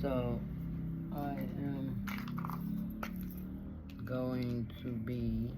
So I am going to be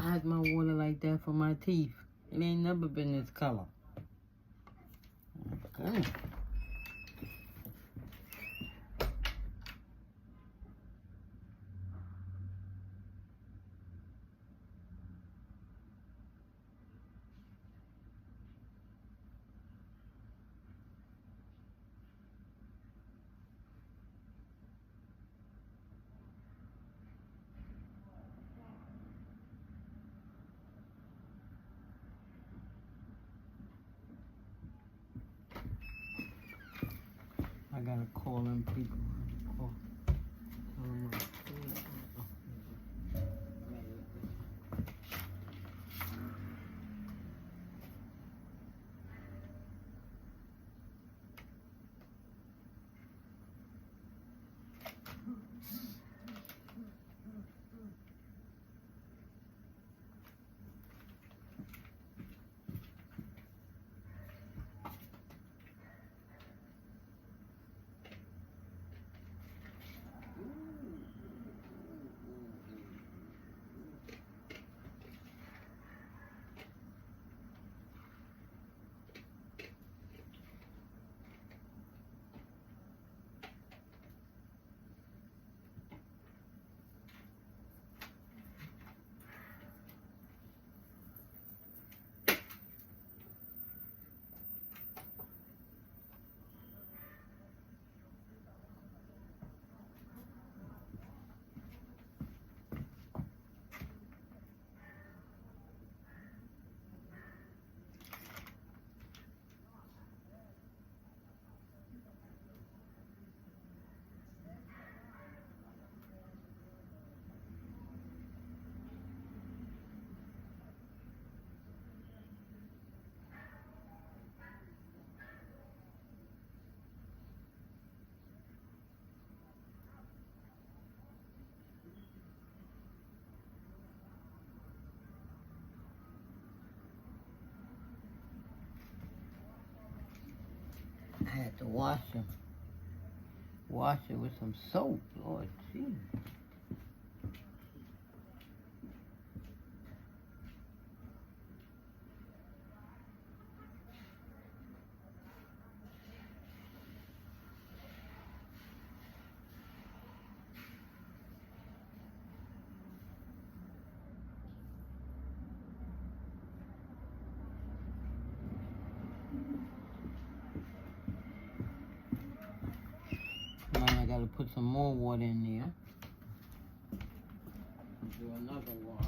Why is my water like that for my teeth? It ain't never been this color. Okay. I gotta call them people. Call them up. I had to wash them. Wash it with some soap. Lord, jeez. some more water in there. Do another wash.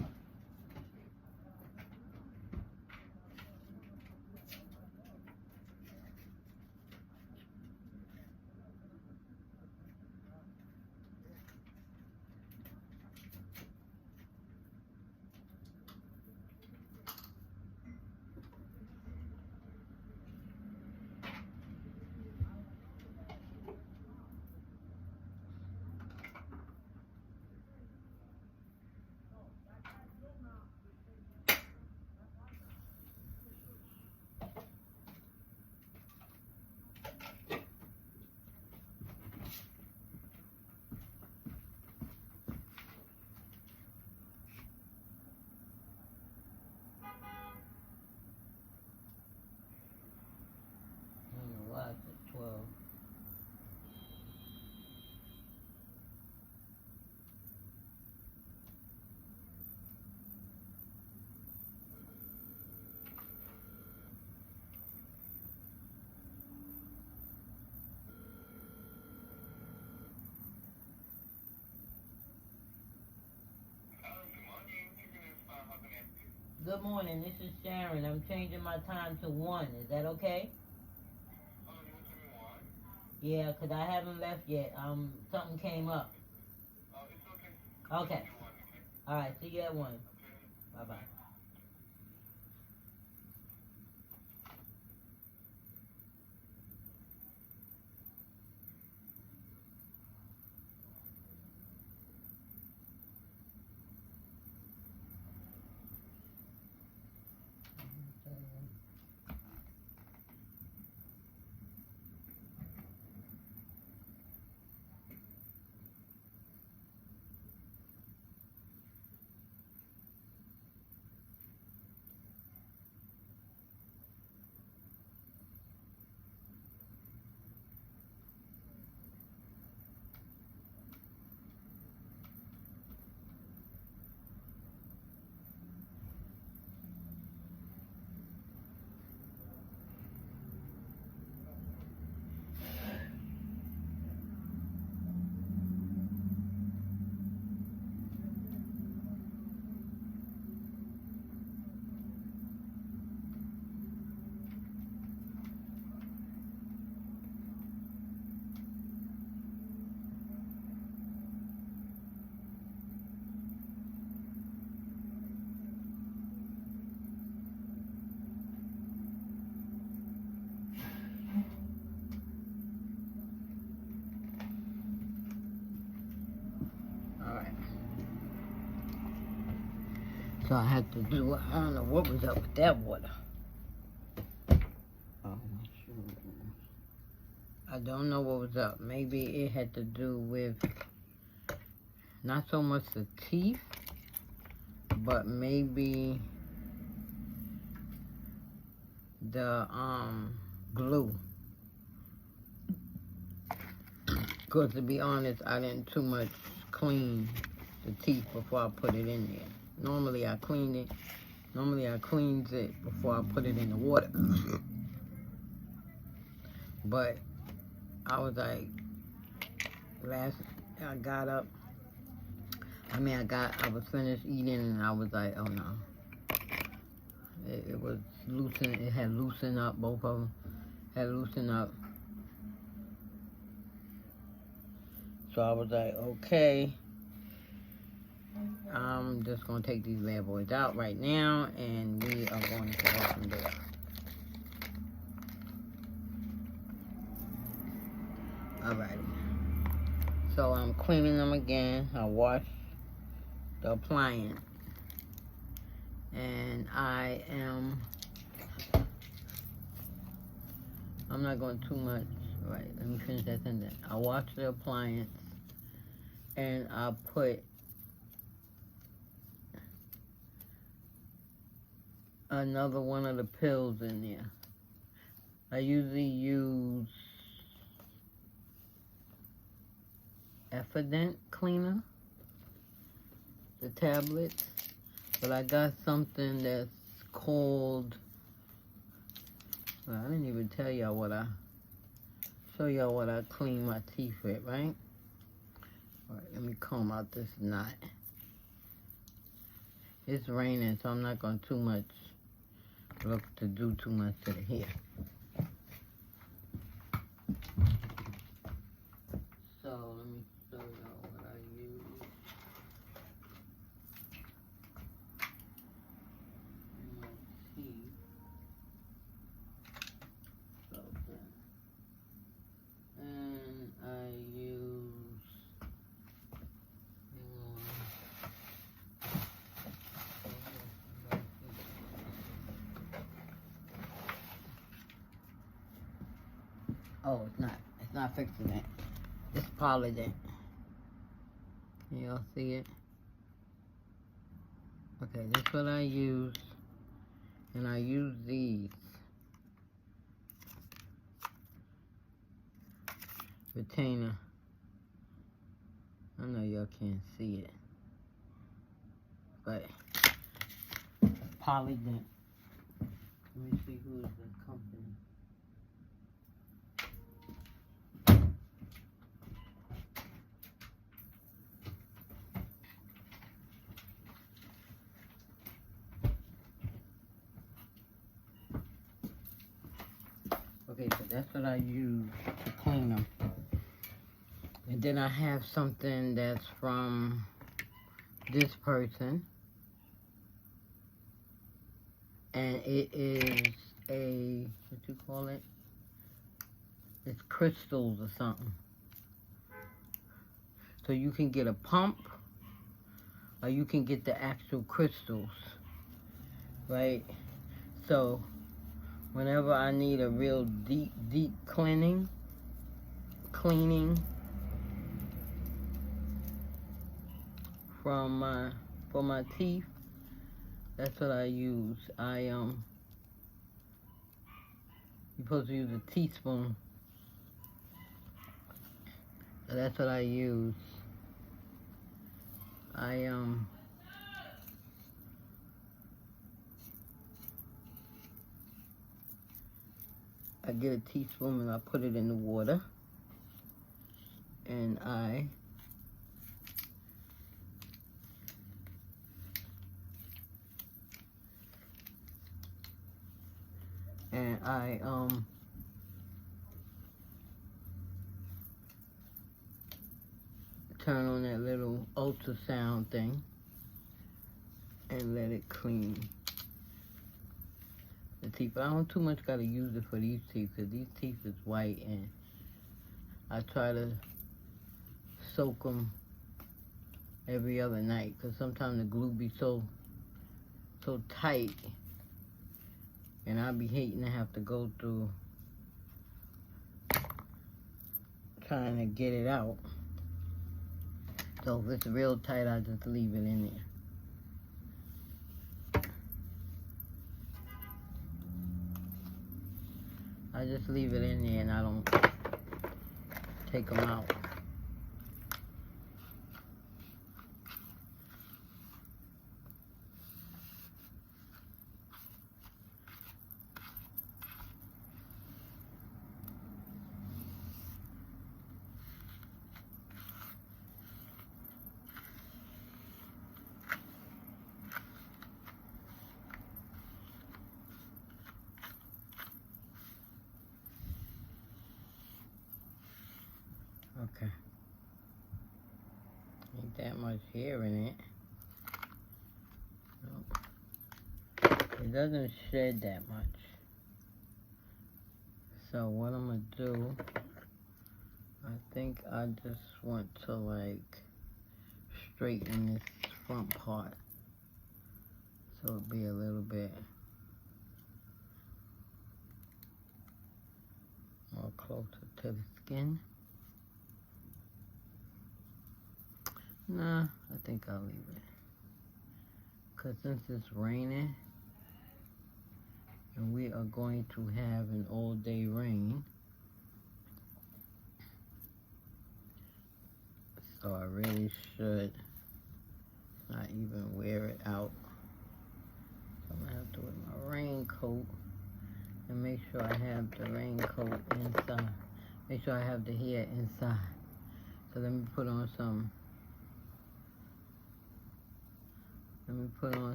Why is it 12? Good morning, this is Sharon. I'm changing my time to 1. Is that okay? Yeah, 'cause I haven't left yet. Something came up. Okay. All right, see you at 1. Bye-bye. So I had to do, I don't know what was up with that water. Oh, I don't know what was up. Maybe it had to do with not so much the teeth, but maybe the glue. Because to be honest, I didn't too much clean the teeth before I put it in there. Normally I cleaned it. Normally I cleans it before I put it in the water. But I was like, I got up. I was finished eating and I was like, oh no. It was loosened, it had loosened up, both of them had loosened up. So I was like, okay. I'm just going to take these bad boys out right now, and we are going to go from there. Alrighty. So I'm cleaning them again. I washed the appliance. And I'm not going too much. Right, let me finish that sentence. I washed the appliance, and I put another one of the pills in there. I usually use Effident cleaner, the tablets, but I got something that's called, well, I didn't even tell y'all show y'all what I clean my teeth with, right? Alright, let me comb out this knot. It's raining, so I'm not going to do too much to the hair. So let me show y'all what I use. In my teeth. And I use oh, it's not fixing it. It's Polident. Can y'all see it? Okay, that's what I use. And I use these. Retainer. I know y'all can't see it. But Polident. Let me see who is the company. Okay, so that's what I use to clean them. And then I have something that's from this person. And it is a, what you call it? It's crystals or something. So you can get a pump, or you can get the actual crystals, right? So whenever I need a real deep cleaning from for my teeth, that's what I use. You're supposed to use a teaspoon. So that's what I use. I get a teaspoon and I put it in the water, and I turn on that little ultrasound thing and let it clean the teeth. But I don't too much gotta use it for these teeth, because these teeth is white, and I try to soak them every other night, because sometimes the glue be so tight, and I be hating to have to go through trying to get it out. So if it's real tight, I just leave it in there. I just leave it in there and I don't take them out. Okay. Ain't that much hair in it. Nope. It doesn't shed that much. So what I'm gonna do, I think I just want to like straighten this front part so it'll be a little bit more closer to the skin. Nah, I think I'll leave it. Because since it's raining, and we are going to have an all-day rain, so I really should not even wear it out. So I'm going to have to wear my raincoat and make sure I have the raincoat inside. Make sure I have the hair inside. So let me put on some,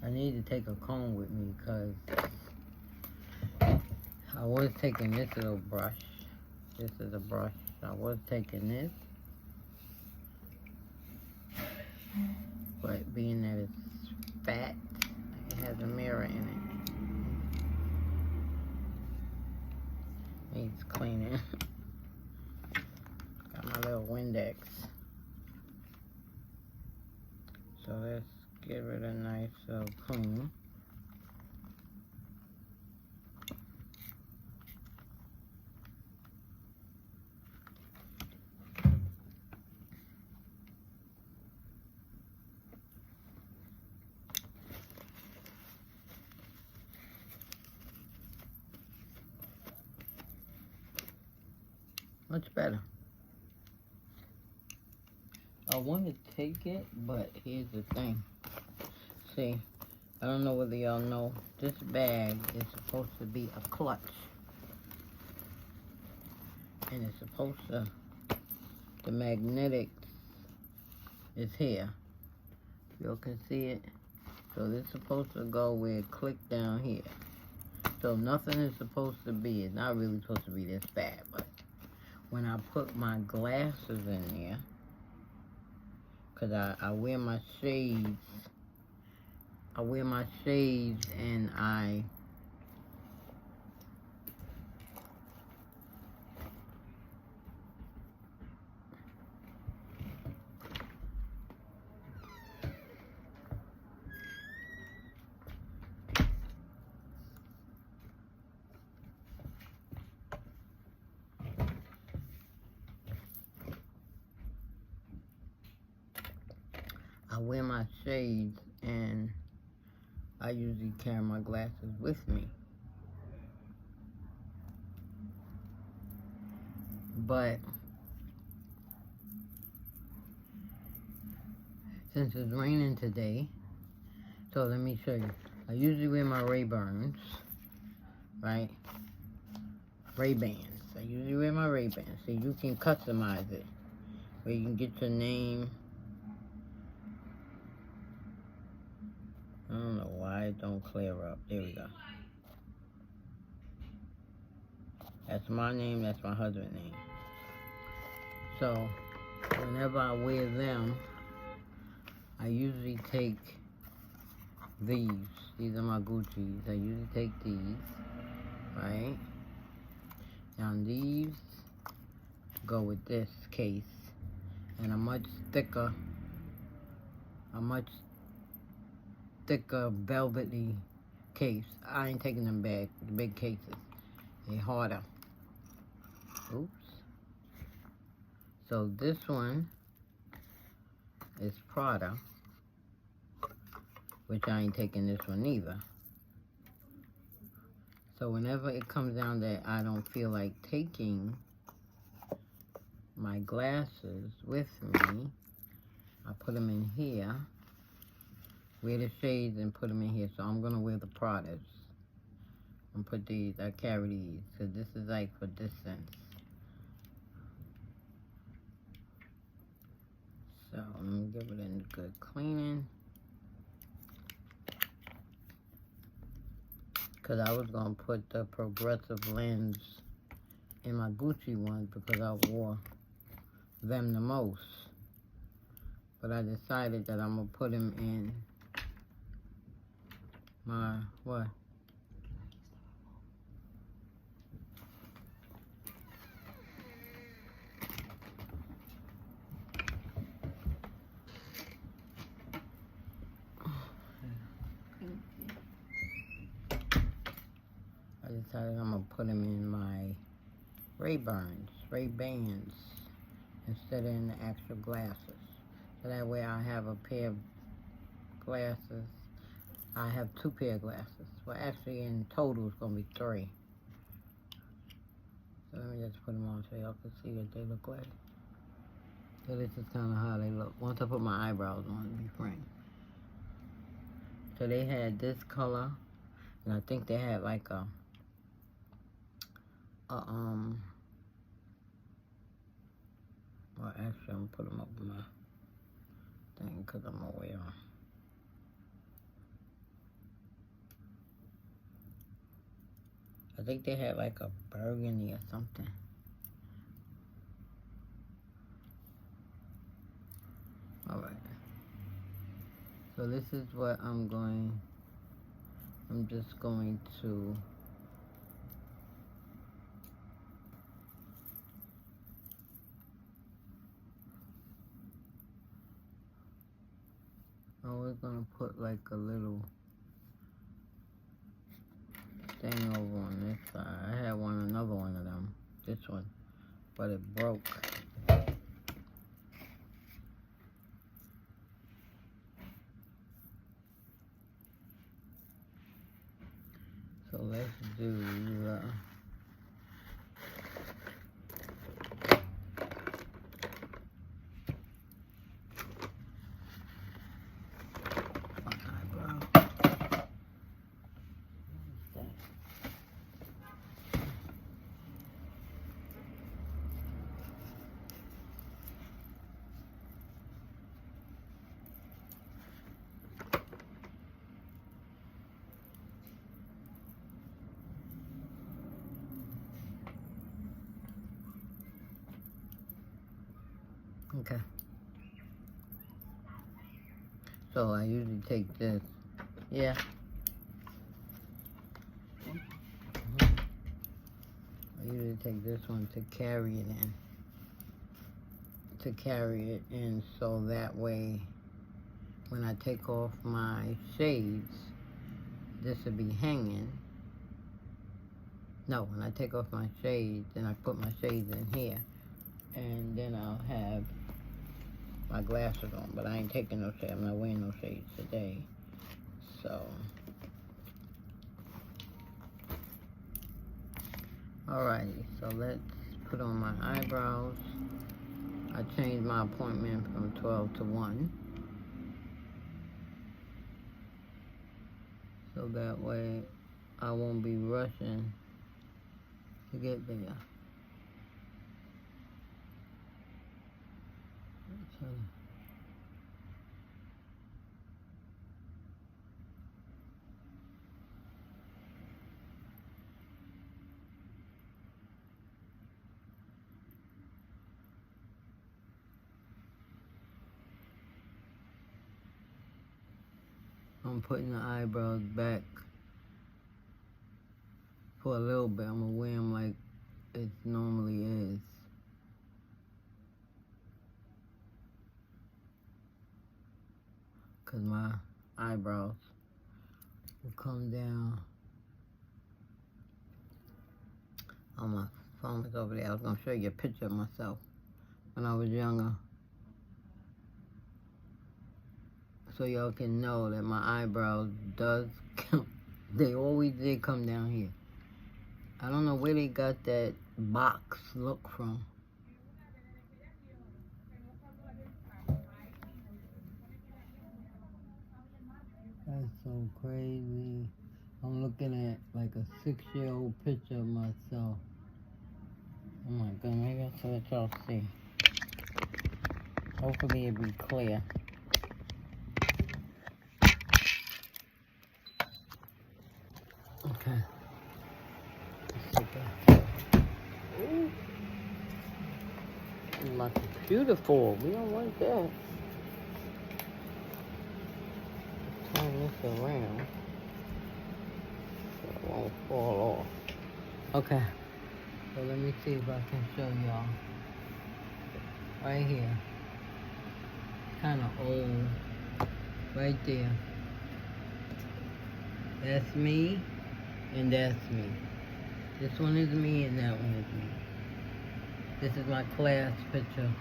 I need to take a comb with me because I was taking this little brush. This is a brush. I was taking this, but being that it's fat, it has a mirror in it. Needs cleaning. Got my little Windex. So let's give it a nice little clean. Much better. I want to take it, but here's the thing. See, I don't know whether y'all know, this bag is supposed to be a clutch. And it's supposed to, the magnetic is here. Y'all can see it. So this is supposed to go where it click down here. So nothing is supposed to be, it's not really supposed to be this bad, but when I put my glasses in there, because I wear my shades, and I wear my shades, and I usually carry my glasses with me. But since it's raining today, so let me show you. I usually wear my Ray-Bans, right? Ray-Bans. I usually wear my Ray-Bans. So you can customize it, where you can get your name. I don't know why it don't clear up. There we go. That's my name, that's my husband's name. So, whenever I wear them, I usually take these. These are my Gucci's. I usually take these, right? Now these go with this case, and a much thicker velvety case. I ain't taking them back, the big cases. They're harder. Oops. So this one is Prada, which I ain't taking this one either. So whenever it comes down that I don't feel like taking my glasses with me, I put them in here. Wear the shades and put them in here. So I'm going to wear the Pradas. And put these, I carry these. So this is like for distance. So let me give it a good cleaning. Because I was going to put the progressive lens in my Gucci ones because I wore them the most. But I decided that I'm going to put them in my, what? I decided I'm going to put them in my Ray-Bans, instead of in the actual glasses. So that way I have a pair of glasses. I have 2 pair of glasses. Well, actually in total it's going to be 3. So let me just put them on so y'all can see what they look like. So this is kind of how they look. Once I put my eyebrows on, it'll be framed. So they had this color, And I think they had like a well, actually, I'm gonna put them up in my thing because I'm aware. I think they had like a burgundy or something. Alright. So this is what I'm just going to I was gonna put like a little thing over on this side. I had another one of them, this one, but it broke. So let's do okay. So I usually take this. Yeah. I usually take this one to carry it in. So that way when I take off my shades, this will be hanging. No, when I take off my shades, then I put my shades in here. And then I'll have my glasses on, but I ain't taking no shades. I'm not wearing no shades today. So, alrighty. So let's put on my eyebrows. I changed my appointment from 12 to 1. So that way I won't be rushing to get there. So, I'm putting the eyebrows back for a little bit. I'm gonna wear them like it normally is. Cause my eyebrows will come down. Oh, my phone is over there. I was gonna show you a picture of myself when I was younger. So y'all can know that my eyebrows does come. They always did come down here. I don't know where they got that box look from. That's so crazy. I'm looking at like a 6-year-old picture of myself. Oh my god, maybe I should let y'all see. Hopefully it'll be clear. Okay. Ooh. My computer full. We don't want that. Turn this around so it won't fall off. Okay. So let me see if I can show y'all. Right here. Kind of old. Right there. That's me, and that's me. This one is me, and that one is me. This is my class picture.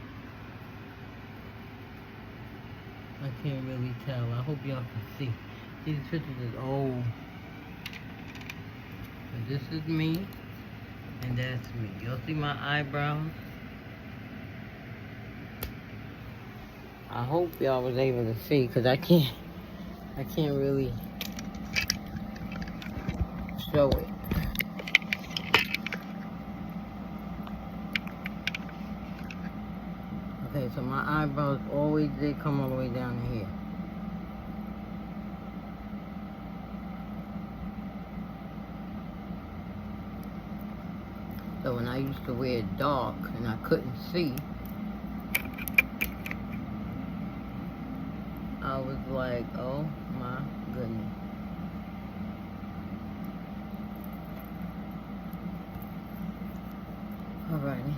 I can't really tell. I hope y'all can see. These pictures is old. But this is me, and that's me. Y'all see my eyebrows? I hope y'all was able to see, because I can't really. show it. Okay, so my eyebrows always did come all the way down to here. So when I used to wear it dark and I couldn't see, I was like, oh my goodness. Alrighty.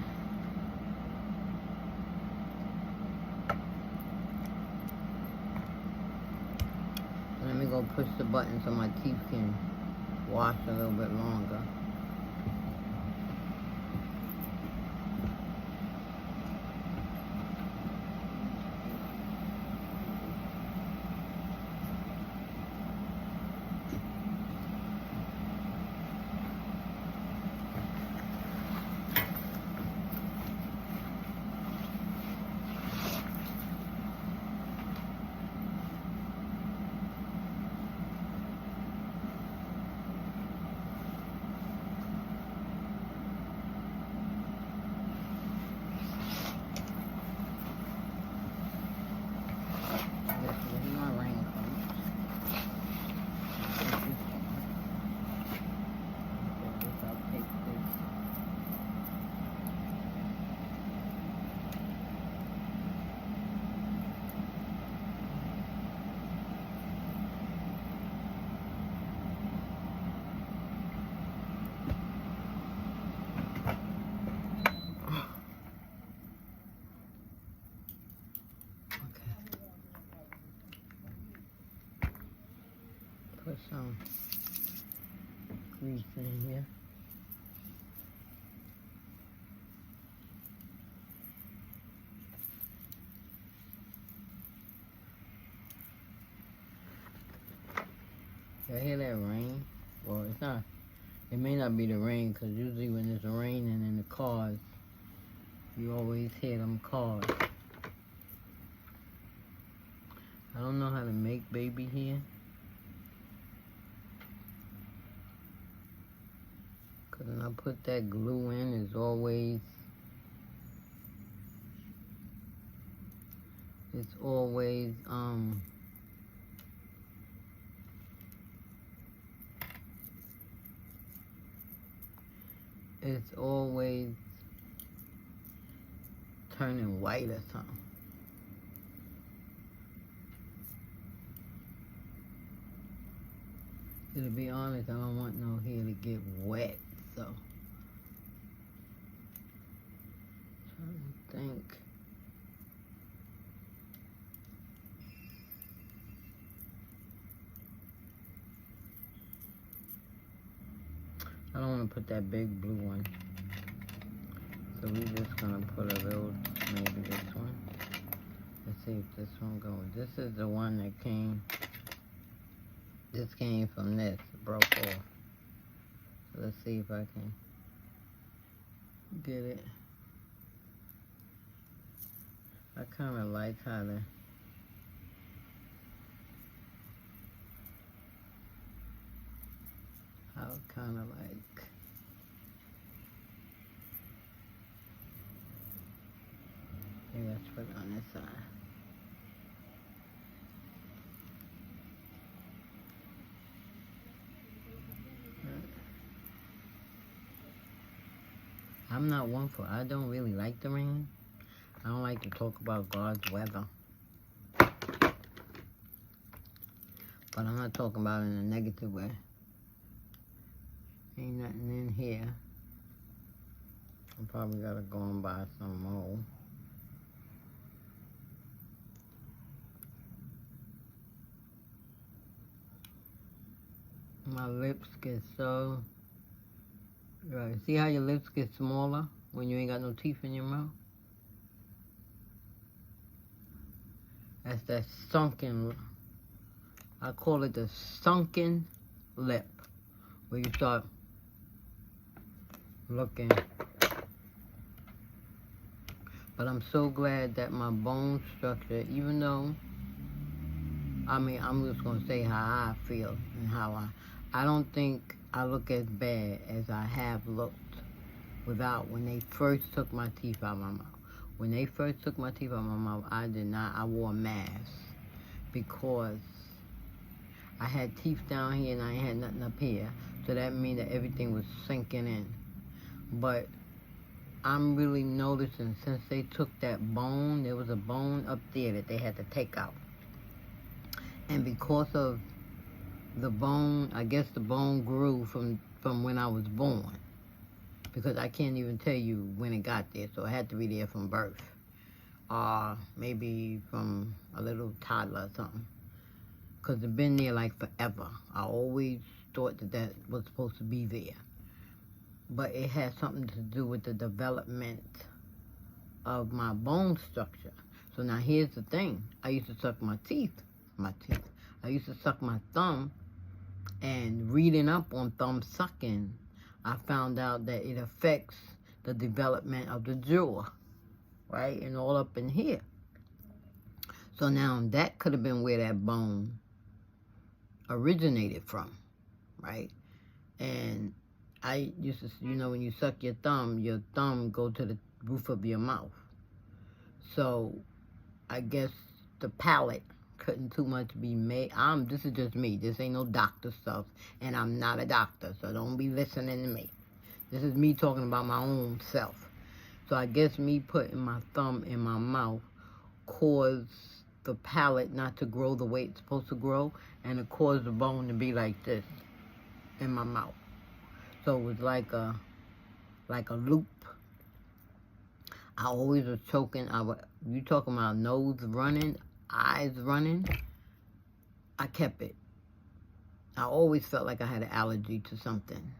Let me go push the button so my teeth can wash a little bit longer. Put some grease in here. You hear that rain? Well, it's not. It may not be the rain, because usually when it's raining in the cars, you always hear them cars. I don't know how to make baby here. Because when I put that glue in, it's always turning white or something. To be honest, I don't want no hair to get wet, so trying to think. I don't want to put that big blue one, so we're just gonna put a little, maybe this one. Let's see if this one goes. This is the one that came. This came from this, it broke off. So let's see if I can get it. I kind of like how it kind of like. Maybe let's put it on this side. I'm not one for, I don't really like the rain. I don't like to talk about God's weather. But I'm not talking about it in a negative way. Ain't nothing in here. I probably gotta go and buy some more. My lips get so... Right. See how your lips get smaller when you ain't got no teeth in your mouth? That's that sunken, I call it the sunken lip, where you start looking. But I'm so glad that my bone structure, even though, I mean, I'm just going to say how I feel and how I don't think I look as bad as I have looked without when they first took my teeth out of my mouth. When they first took my teeth out of my mouth, I wore a mask because I had teeth down here and I ain't had nothing up here. So that means that everything was sinking in. But I'm really noticing since they took that bone, there was a bone up there that they had to take out. And because of the bone, I guess the bone grew from when I was born. Because I can't even tell you when it got there, so it had to be there from birth. Maybe from a little toddler or something. Because it's been there like forever. I always thought that was supposed to be there. But it has something to do with the development of my bone structure. So now here's the thing. I used to suck my teeth. I used to suck my thumb, and reading up on thumb sucking, I found out that it affects the development of the jaw, right? And all up in here. So now that could have been where that bone originated from, right? And I used to, when you suck your thumb go to the roof of your mouth. So I guess the palate couldn't too much be made. This is just me. This ain't no doctor stuff, and I'm not a doctor, so don't be listening to me. This is me talking about my own self. So I guess me putting my thumb in my mouth caused the palate not to grow the way it's supposed to grow, and it caused the bone to be like this in my mouth. So it was like a loop. I always was choking. You talking about nose running, eyes running? I kept it. I always felt like I had an allergy to something.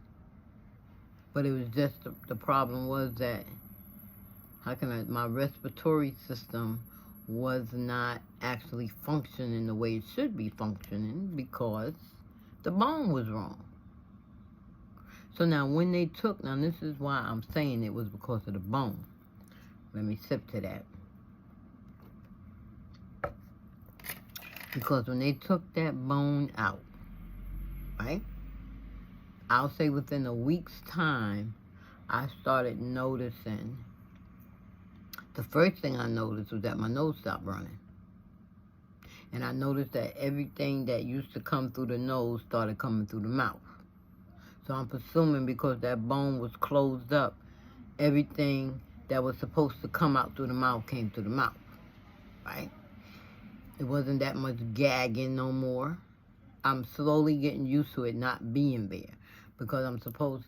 But it was just, the problem was that, my respiratory system was not actually functioning the way it should be functioning because the bone was wrong. So now when they took, this is why I'm saying it was because of the bone. Let me sip to that. Because when they took that bone out, right? I'll say within a week's time, I started noticing, the first thing I noticed was that my nose stopped running. And I noticed that everything that used to come through the nose started coming through the mouth. So I'm presuming because that bone was closed up, everything that was supposed to come out through the mouth came through the mouth, right? It wasn't that much gagging no more. I'm slowly getting used to it not being there because I'm supposed,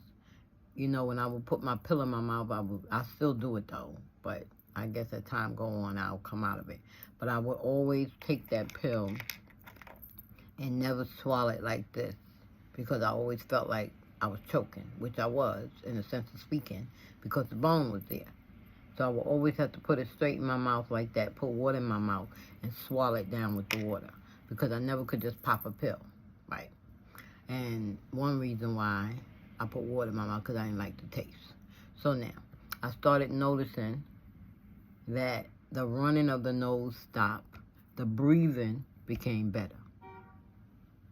when I would put my pill in my mouth, I still do it though, but I guess as time go on, I'll come out of it. But I would always take that pill and never swallow it like this because I always felt like I was choking, which I was, in a sense of speaking, because the bone was there. So I would always have to put it straight in my mouth like that, put water in my mouth, and swallow it down with the water, because I never could just pop a pill, right? And one reason why I put water in my mouth, because I didn't like the taste. So now, I started noticing that the running of the nose stopped, the breathing became better,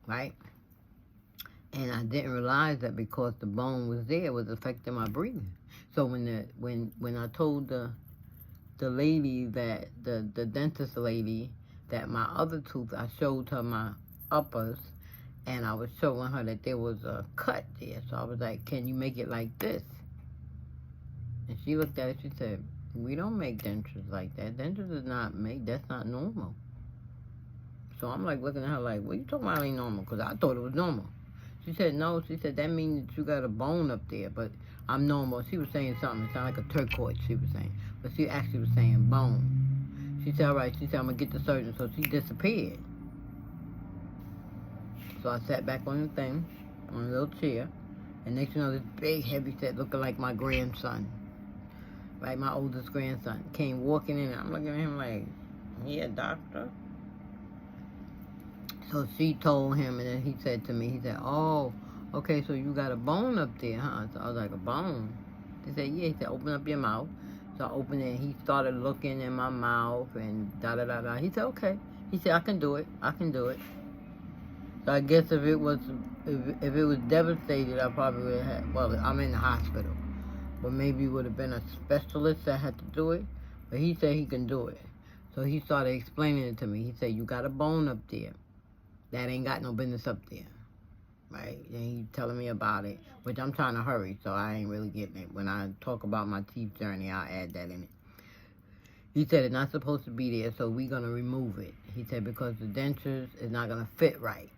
right? And I didn't realize that because the bone was there, it was affecting my breathing. So when I told the lady that, the dentist lady, that my other tooth, I showed her my uppers, and I was showing her that there was a cut there. So I was like, can you make it like this? And she looked at it, she said, we don't make dentures like that. Dentures is not made, that's not normal. So I'm like looking at her like, what are you talking about ain't normal? Because I thought it was normal. She said, no. She said, that means that you got a bone up there, but I'm normal. She was saying something. It sounded like a turquoise, she was saying. But she actually was saying bone. She said, all right. She said, I'm going to get the surgeon. So she disappeared. So I sat back on the thing, on a little chair. And next thing you know, this big, heavy set looking like my grandson. Right, my oldest grandson. Came walking in, and I'm looking at him like, yeah, doctor? So she told him, and then he said to me, he said, oh, okay, so you got a bone up there, huh? So I was like, a bone? He said, yeah. He said, open up your mouth. So I opened it, and he started looking in my mouth, and da-da-da-da. He said, okay. He said, I can do it. I can do it. So I guess if it was devastated, I probably would have had, well, I'm in the hospital. But maybe it would have been a specialist that had to do it. But he said he can do it. So he started explaining it to me. He said, you got a bone up there that ain't got no business up there. Right? And he telling me about it, which I'm trying to hurry, so I ain't really getting it. When I talk about my teeth journey, I'll add that in it. He said it's not supposed to be there, so we're going to remove it. He said because the dentures is not going to fit right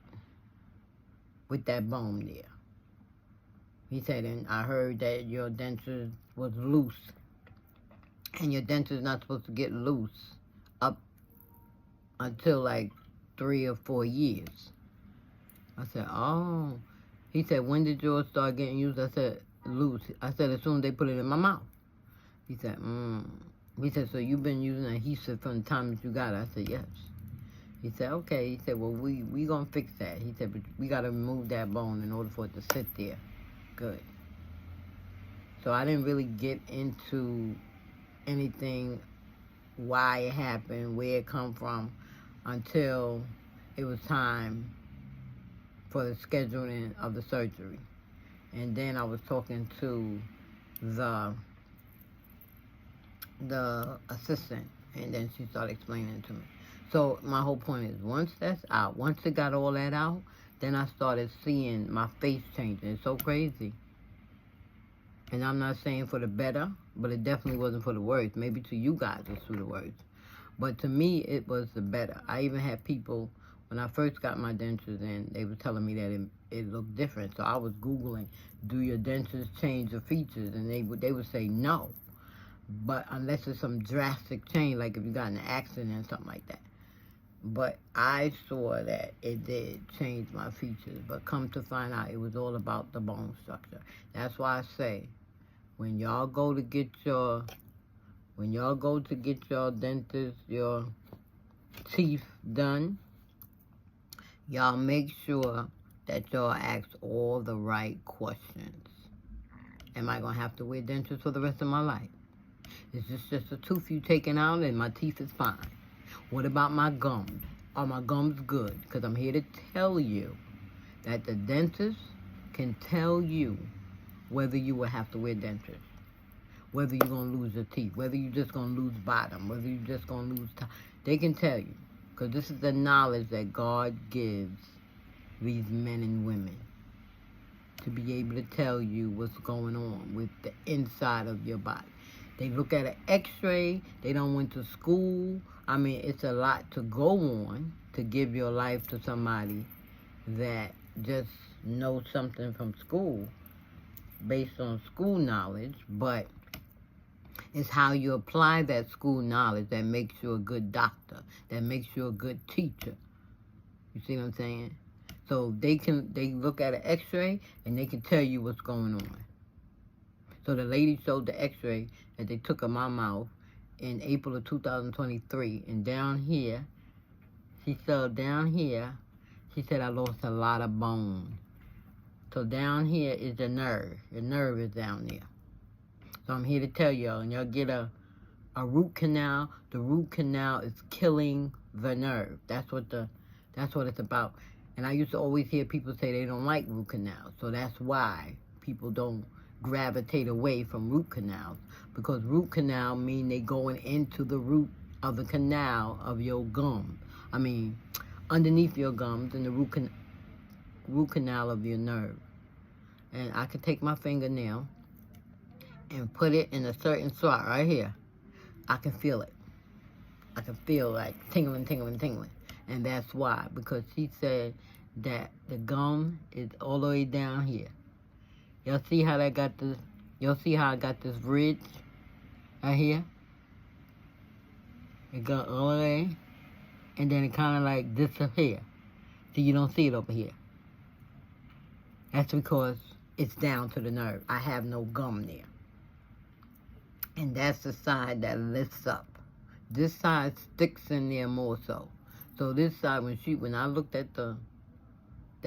with that bone there. He said, and I heard that your dentures was loose. And your dentures not supposed to get loose up until like 3 or 4 years. I said, oh. He said, when did yours start getting used? I said, loose. I said, as soon as they put it in my mouth. He said, He said, so you've been using adhesive from the time that you got it? I said, yes. He said, okay. He said, well, we going to fix that. He said, but we got to remove that bone in order for it to sit there. Good. So I didn't really get into anything, why it happened, where it come from, until it was time for the scheduling of the surgery. And then I was talking to the assistant, and then she started explaining it to me. So my whole point is, once that's out, once it got all that out, then I started seeing my face changing. It's so crazy. And I'm not saying for the better, but it definitely wasn't for the worse. Maybe to you guys it's for the worse. But to me, it was the better. I even had people, when I first got my dentures in, they were telling me that it looked different. So I was Googling, do your dentures change the features? And they would say no. But unless it's some drastic change, like if you got in an accident or something like that. But I saw that it did change my features. But come to find out, it was all about the bone structure. That's why I say, when y'all go to get your dentist, your teeth done, y'all make sure that y'all ask all the right questions. Am I going to have to wear dentures for the rest of my life? Is this just a tooth you taking out and my teeth is fine? What about my gums? Are my gums good? Because I'm here to tell you that the dentist can tell you whether you will have to wear dentures, whether you're going to lose your teeth, whether you're just going to lose bottom, whether you're just going to lose top. They can tell you, because this is the knowledge that God gives these men and women to be able to tell you what's going on with the inside of your body. They look at an x-ray. They don't went to school. I mean, it's a lot to go on to give your life to somebody that just knows something from school based on school knowledge, but it's how you apply that school knowledge that makes you a good doctor, that makes you a good teacher. You see what I'm saying? So they look at an x-ray and they can tell you what's going on. So the lady showed the x-ray that they took of my mouth in April of 2023. And down here, she said I lost a lot of bone. So down here is the nerve. The nerve is down there. So I'm here to tell y'all, and y'all get a root canal. The root canal is killing the nerve. That's what it's about. And I used to always hear people say they don't like root canals. So that's why people don't gravitate away from root canals, because root canal mean they going into the root of the canal of your gum. I mean, underneath your gums and the root canal of your nerve. And I could take my fingernail and put it in a certain spot right here. I can feel it. I can feel like tingling, tingling, tingling. And that's why, because she said that the gum is all the way down here. Y'all see how I got this ridge right here? It got all the way, and then it kind of like disappears. So you don't see it over here. That's because it's down to the nerve. I have no gum there. And that's the side that lifts up. This side sticks in there more so. So this side, when I looked at the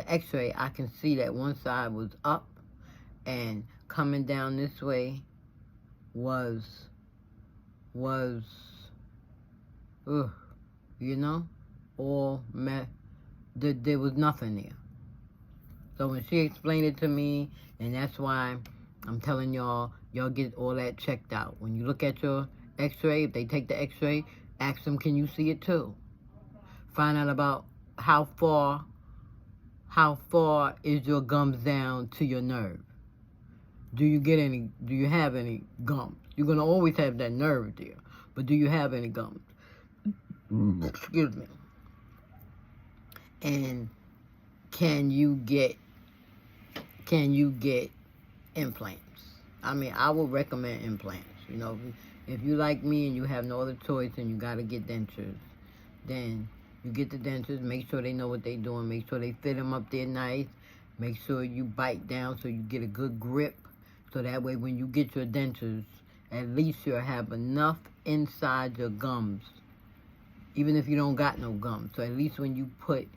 x-ray, I can see that one side was up, and coming down this way was all there was nothing there. So when she explained it to me, and that's why I'm telling y'all get all that checked out. When you look at your x-ray, if they take the x-ray, ask them, can you see it too? Find out about how far is your gums down to your nerve. Do you have any gums? You're going to always have that nerve there, but do you have any gums? Excuse me. And can you get implants? I mean, I would recommend implants. You know, if you like me and you have no other choice and you got to get dentures, then you get the dentures. Make sure they know what they're doing. Make sure they fit them up there nice. Make sure you bite down so you get a good grip. So that way when you get your dentures, at least you'll have enough inside your gums, even if you don't got no gums. So at least when you put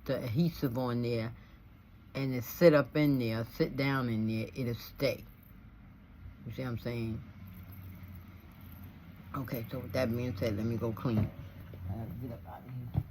the adhesive on there and it sit up in there, sit down in there, it'll stay. You see what I'm saying? Okay, so with that being said, let me go clean. I gotta get up out of here.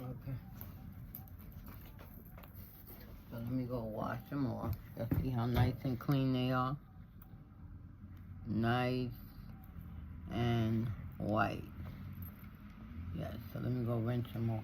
Okay. So let me go wash them off. Let's see how nice and clean they are. Nice and white. Yes, so let me go rinse them off.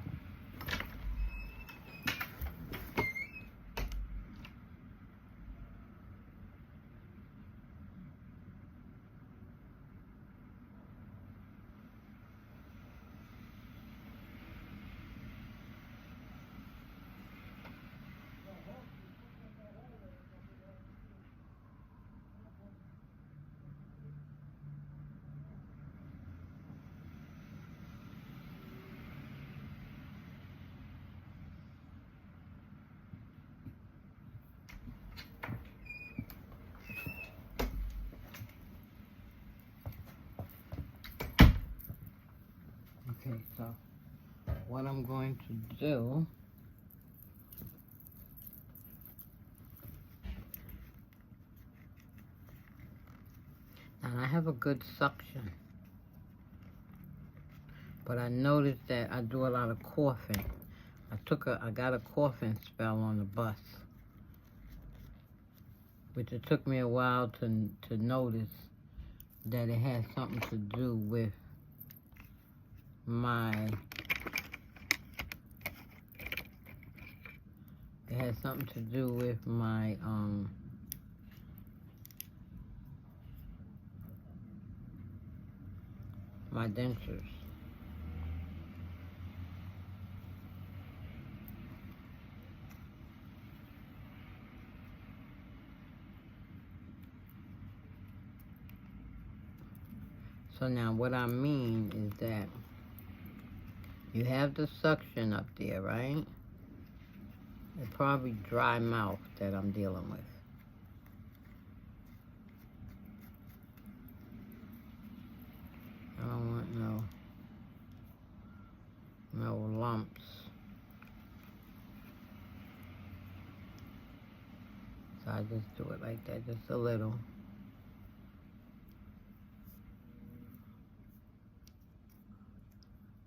Okay, so what I'm going to do, and I have a good suction, but I noticed that I do a lot of coughing. I got a coughing spell on the bus, which it took me a while to notice that it had something to do with my my dentures. So now what I mean is that you have the suction up there, right? It's probably dry mouth that I'm dealing with. I don't want no lumps. So I just do it like that, just a little.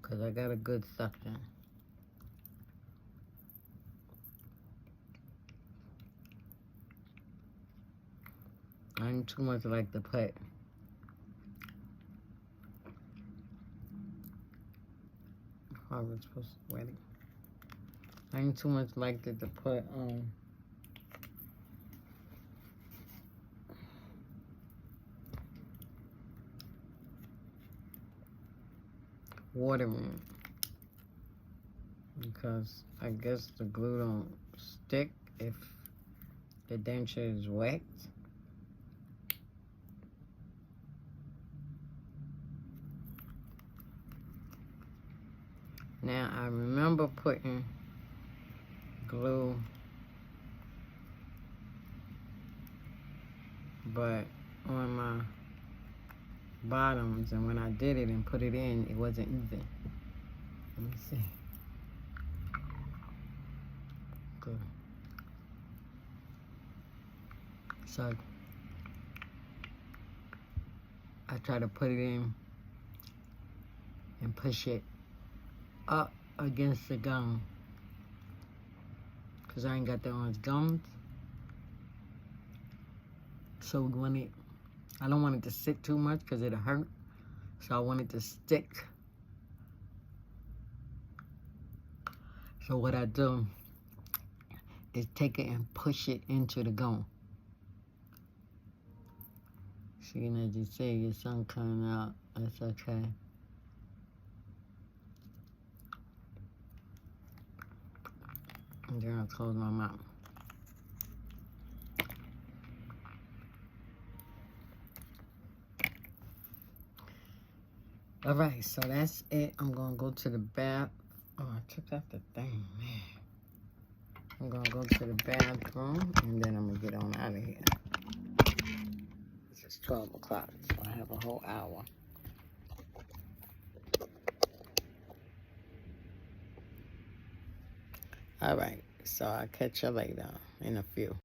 Because I got a good suction. I ain't too much like to put I was supposed to wait. I ain't too much like to put water in it, because I guess the glue don't stick if the denture is wet. Now I remember putting glue. But on my bottoms, and when I did it and put it in, it wasn't even. Let me see. Good. So I try to put it in and push it up against the gum, because I ain't got that much gums. So when I don't want it to sit too much because it'll hurt. So I want it to stick. So what I do is take it and push it into the gum. See, and as you see, your sun coming out. That's okay. And then I'll close my mouth. All right, so that's it. I'm gonna go to the bath. Oh, I took out the thing, man. I'm gonna go to the bathroom, and then I'm gonna get on out of here. It's 12 o'clock, so I have a whole hour. All right, so I'll catch you later in a few.